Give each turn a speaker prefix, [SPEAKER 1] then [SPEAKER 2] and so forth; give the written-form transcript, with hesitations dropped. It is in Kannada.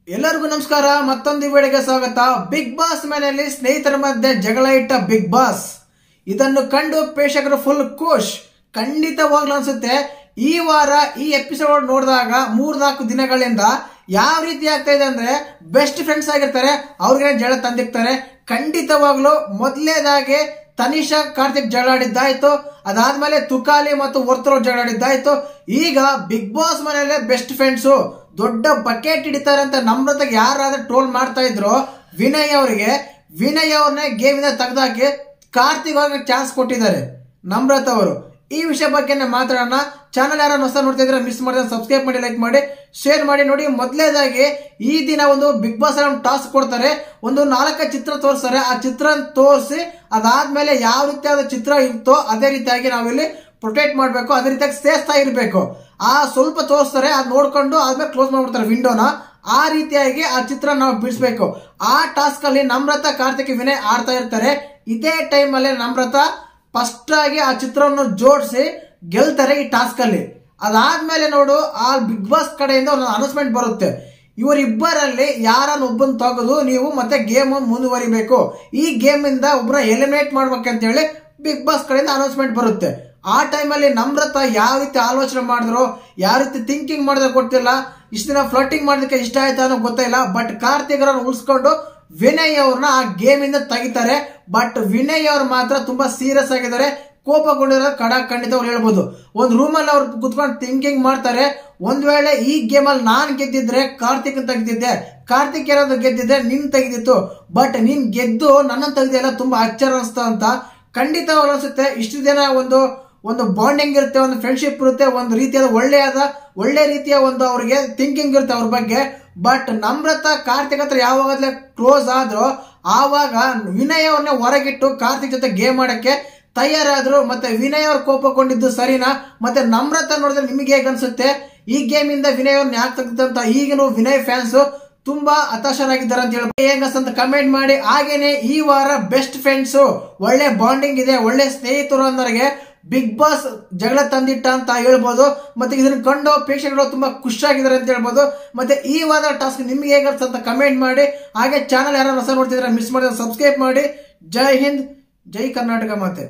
[SPEAKER 1] ಎಲ್ಲರಿಗೂ ನಮಸ್ಕಾರ. ಮತ್ತೊಂದು ವಿಡಿಯೋಗೆ ಸ್ವಾಗತ. ಬಿಗ್ ಬಾಸ್ ಮನೆಯಲ್ಲಿ ಸ್ನೇಹಿತರ ಮಧ್ಯೆ ಜಗಳ ಇಟ್ಟ ಬಿಗ್ ಬಾಸ್ ಇದನ್ನು ಕಂಡು ಪ್ರೇಕ್ಷಕರು ಫುಲ್ ಖುಷ್. ಖಂಡಿತವಾಗ್ಲೂ ಅನ್ಸುತ್ತೆ ಈ ವಾರ ಈ ಎಪಿಸೋಡ್ ನೋಡಿದಾಗ 3-4 ದಿನಗಳಿಂದ ಯಾವ ರೀತಿ ಆಗ್ತಾ ಇದೆ ಅಂದ್ರೆ ಬೆಸ್ಟ್ ಫ್ರೆಂಡ್ಸ್ ಆಗಿರ್ತಾರೆ, ಅವ್ರಿಗೆ ಜಗಳ ತಂದಿರ್ತಾರೆ. ಖಂಡಿತವಾಗ್ಲೂ ಮೊದಲನೇದಾಗಿ ತನಿಷಾ ಕಾರ್ತಿಕ್ ಜಗಳಾಡಿದ್ದಾಯ್ತು, ಅದಾದ್ಮೇಲೆ ತುಕಾಲಿ ಮತ್ತು ವರ್ತೂರು ಜಗಳಾಡಿದ್ದಾಯ್ತು. ಈಗ ಬಿಗ್ ಬಾಸ್ ಮನೆಯಲ್ಲೇ ಬೆಸ್ಟ್ ಫ್ರೆಂಡ್ಸು ದೊಡ್ಡ ಬಕೆಟ್ ಹಿಡಿತಾರೆ ಅಂತ ನಮ್ರತೆಗೆ ಯಾರಾದ್ರೂ ಟ್ರೋಲ್ ಮಾಡ್ತಾ ಇದ್ರು ವಿನಯ್ ಅವ್ರನ್ನೇ ಗೇಮ್ ಇಂದ ತೆಗೆದಾಕಿ ಕಾರ್ತಿಕ್ ಅವ್ರಿಗೆ ಚಾನ್ಸ್ ಕೊಟ್ಟಿದ್ದಾರೆ ನಮ್ರತ ಅವರು. ಈ ವಿಷಯ ಬಗ್ಗೆ ಮಾತಾಡೋಣ. ಚಾನಲ್ ಯಾರು ಹೊಸ ನೋಡ್ತಾ ಇದ್ರೆ ಮಿಸ್ ಮಾಡಿದ್ರೆ ಸಬ್ಸ್ಕ್ರೈಬ್ ಮಾಡಿ, ಲೈಕ್ ಮಾಡಿ, ಶೇರ್ ಮಾಡಿ. ನೋಡಿ, ಮೊದಲನೇದಾಗಿ ಈ ದಿನ ಒಂದು ಬಿಗ್ ಬಾಸ್ ಟಾಸ್ಕ್ ಕೊಡ್ತಾರೆ. ಒಂದು 4 ಚಿತ್ರ ತೋರಿಸ್ತಾರೆ. ಆ ಚಿತ್ರ ತೋರಿಸಿ ಅದಾದ್ಮೇಲೆ ಯಾವ ರೀತಿಯಾದ ಚಿತ್ರ ಇರುತ್ತೋ ಅದೇ ರೀತಿಯಾಗಿ ನಾವಿಲ್ಲಿ ಪ್ರೊಟೆಕ್ಟ್ ಮಾಡಬೇಕು, ಅದೇ ರೀತಿಯಾಗಿ ಸೇಸ್ತಾ ಇರಬೇಕು. ಆ ಸ್ವಲ್ಪ ತೋರಿಸ್ತಾರೆ, ಅದ್ ನೋಡ್ಕೊಂಡು ಆದ್ಮೇಲೆ ಕ್ಲೋಸ್ ಮಾಡ್ಬಿಡ್ತಾರೆ ವಿಂಡೋನ. ಆ ರೀತಿಯಾಗಿ ಆ ಚಿತ್ರ ನಾವು ಬಿಡಿಸ್ಬೇಕು. ಆ ಟಾಸ್ಕ್ ಅಲ್ಲಿ ನಮ್ರತ, ಕಾರ್ತಿಕ್, ವಿನಯ್ ಆಡ್ತಾ ಇರ್ತಾರೆ. ಇದೇ ಟೈಮ್ ಅಲ್ಲಿ ನಮ್ರತ ಫಸ್ಟ್ ಆಗಿ ಆ ಚಿತ್ರವನ್ನು ಜೋಡಿಸಿ ಗೆಲ್ತಾರೆ ಈ ಟಾಸ್ಕ್ ಅಲ್ಲಿ. ಅದಾದ್ಮೇಲೆ ನೋಡು, ಆ ಬಿಗ್ ಬಾಸ್ ಕಡೆಯಿಂದ ಒಂದು ಅನೌನ್ಸ್ಮೆಂಟ್ ಬರುತ್ತೆ. ಇವರಿಬ್ಬರಲ್ಲಿ ಯಾರನ್ನ ಒಬ್ಬನ್ ತೆಗೆದು ನೀವು ಮತ್ತೆ ಗೇಮ್ ಮುಂದುವರಿಬೇಕು, ಈ ಗೇಮ್ ಇಂದ ಒಬ್ಬನ ಎಲಿಮಿನೇಟ್ ಮಾಡ್ಬೇಕಂತ ಹೇಳಿ ಬಿಗ್ ಬಾಸ್ ಕಡೆಯಿಂದ ಅನೌನ್ಸ್ಮೆಂಟ್ ಬರುತ್ತೆ. ಆ ಟೈಮಲ್ಲಿ ನಮ್ರತ ಯಾವ ರೀತಿ ಆಲೋಚನೆ ಮಾಡಿದ್ರು, ಯಾವ ರೀತಿ ಥಿಂಕಿಂಗ್ ಮಾಡಿದ್ರೆ ಗೊತ್ತಿಲ್ಲ. ಇಷ್ಟ ದಿನ ಫ್ಲರ್ಟಿಂಗ್ ಮಾಡೋದಕ್ಕೆ ಇಷ್ಟ ಆಯ್ತಾ ಅನ್ನೋ ಗೊತ್ತಿಲ್ಲ. ಬಟ್ ಕಾರ್ತಿಕ್ ಅವರನ್ನು ಉಳಿಸ್ಕೊಂಡು ವಿನಯ್ ಅವ್ರನ್ನ ಆ ಗೇಮ್ ಇಂದ ತೆಗಿತಾರೆ. ಬಟ್ ವಿನಯ್ ಅವ್ರು ಮಾತ್ರ ತುಂಬಾ ಸೀರಿಯಸ್ ಆಗಿದ್ದಾರೆ, ಕೋಪಗೊಂಡಿರೋ ಖಂಡಿತ ಅವ್ರು ಹೇಳ್ಬೋದು. ಒಂದು ರೂಮ್ ಅಲ್ಲಿ ಅವ್ರು ಕುತ್ಕೊಂಡು ಥಿಂಕಿಂಗ್ ಮಾಡ್ತಾರೆ, ಒಂದ್ ವೇಳೆ ಈ ಗೇಮ್ ಅಲ್ಲಿ ನಾನ್ ಗೆದ್ದಿದ್ರೆ ಕಾರ್ತಿಕ್ ತೆಗೆದಿದ್ದೆ, ಕಾರ್ತಿಕ್ ಏನಾದ್ರು ಗೆದ್ದಿದ್ರೆ ನಿನ್ ತೆಗೆದಿತ್ತು, ಬಟ್ ನೀನ್ ಗೆದ್ದು ನನ್ನ ತೆಗೆದಿಲ್ಲ, ತುಂಬಾ ಆಶ್ಚರ್ಯ ಅನಿಸ್ತಾ ಅಂತ ಖಂಡಿತವಾಗ್ಲೂ ಅನ್ಸುತ್ತೆ. ಇಷ್ಟು ದಿನ ಒಂದು ಬಾಂಡಿಂಗ್ ಇರುತ್ತೆ, ಒಂದು ಫ್ರೆಂಡ್ಶಿಪ್ ಇರುತ್ತೆ, ಒಂದು ರೀತಿಯಾದ ಒಳ್ಳೆ ರೀತಿಯ ಒಂದು ಅವ್ರಿಗೆ ಥಿಂಕಿಂಗ್ ಇರುತ್ತೆ ಅವ್ರ ಬಗ್ಗೆ. ಬಟ್ ನಮ್ರತ ಕಾರ್ತಿಕ್ ಹತ್ರ ಯಾವಾಗಲೇ ಕ್ಲೋಸ್ ಆದ್ರೂ ಆವಾಗ ವಿನಯ್ ಅವ್ರನ್ನೇ ಹೊರಗಿಟ್ಟು ಕಾರ್ತಿಕ್ ಜೊತೆ ಗೇಮ್ ಮಾಡಕ್ಕೆ ತಯಾರಾದ್ರು. ಮತ್ತೆ ವಿನಯ್ ಅವ್ರ ಕೋಪಗೊಂಡಿದ್ದು ಸರಿನಾ? ಮತ್ತೆ ನಮ್ರತ ನೋಡಿದ್ರೆ ನಿಮಗೆ ಹೇಗೆ ಅನ್ಸುತ್ತೆ ಈ ಗೇಮ್ ಇಂದ ವಿನಯ್ ಅವ್ರನ್ನ ಯಾಕೆ ತೆಗೆದಂತ? ಈಗಿನ ವಿನಯ್ ಫ್ಯಾನ್ಸ್ ತುಂಬಾ ಹತಾಶರಾಗಿದ್ದಾರೆ ಅಂತ ಹೇಳಿ ಹೇಗಂತ ಕಮೆಂಟ್ ಮಾಡಿ. ಹಾಗೇನೆ ಈ ವಾರ ಬೆಸ್ಟ್ ಫ್ರೆಂಡ್ಸ್, ಒಳ್ಳೆ ಬಾಂಡಿಂಗ್ ಇದೆ, ಒಳ್ಳೆ ಸ್ನೇಹಿತರು ಅನ್ನೋರಿಗೆ ಬಿಗ್ ಬಾಸ್ ಜಗಳ ತಂದಿಟ್ಟ ಅಂತ ಹೇಳ್ಬೋದು. ಮತ್ತೆ ಇದನ್ನ ಕಂಡು ಪ್ರೇಕ್ಷಕರು ತುಂಬಾ ಖುಷಿಯಾಗಿದ್ದಾರೆ ಅಂತ ಹೇಳ್ಬೋದು. ಮತ್ತೆ ಈ ವಾರ ಟಾಸ್ಕ್ ನಿಮ್ಗೆ ಹೇಗೆ ಅಂತ ಕಮೆಂಟ್ ಮಾಡಿ. ಹಾಗೆ ಚಾನಲ್ ಯಾರು ಹೊಸ ನೋಡ್ತಿದ್ರೆ ಮಿಸ್ ಮಾಡಿದ್ರೆ ಸಬ್ಸ್ಕ್ರೈಬ್ ಮಾಡಿ. ಜೈ ಹಿಂದ್, ಜೈ ಕರ್ನಾಟಕ ಮಾತೆ.